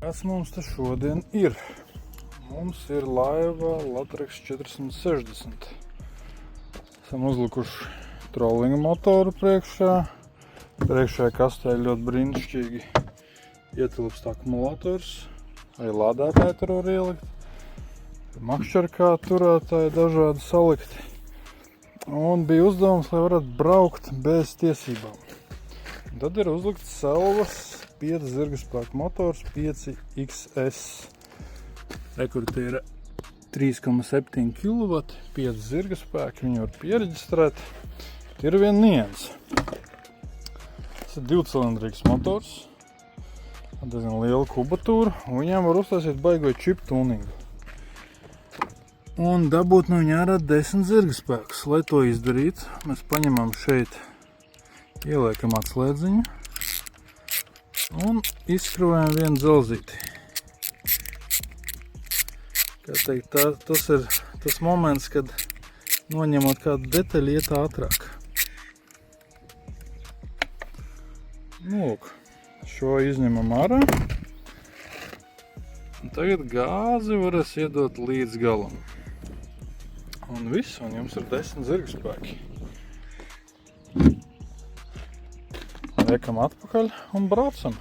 Kas mums te šodien ir? Mums ir laiva Latrex 460. Esam uzlikuši trollinga motoru priekšā. Priekšējā kastē ļoti brīnišķīgi ietilpst akumulators. Arī lādētāji tur var ielikt. Makšķerkā turētāji dažādi salikti. Un bija uzdevums, lai varētu braukt bez tiesībām. Tad ir uzlikts Selvas 5 zirgaspēku motors 5XS. Kur tie ir 3,7 kW, 5 zirgaspēki, viņi var piereģistrēt. Ir vien nianse. Tas ir divcilindrīgs motors, diezgan liela kubatūra, un viņiem var uztaisīt baigo chip tuningu. Un dabūt no viņa ārā 10 zirgaspēkus. Lai to izdarītu, mēs paņemam šeit, ieliekam atslēdziņu un izskrūvējam vienu dzelzīti. Kā teikt, tas ir tas moments, kad noņemot kādu detaļu iet ātrāk. Lūk, šo izņemam ārā. Un tagad gāzi varēs iedot līdz galam. Un viss, un jums ir 10 zirgaspēki. Liekam atpakaļ un braucam.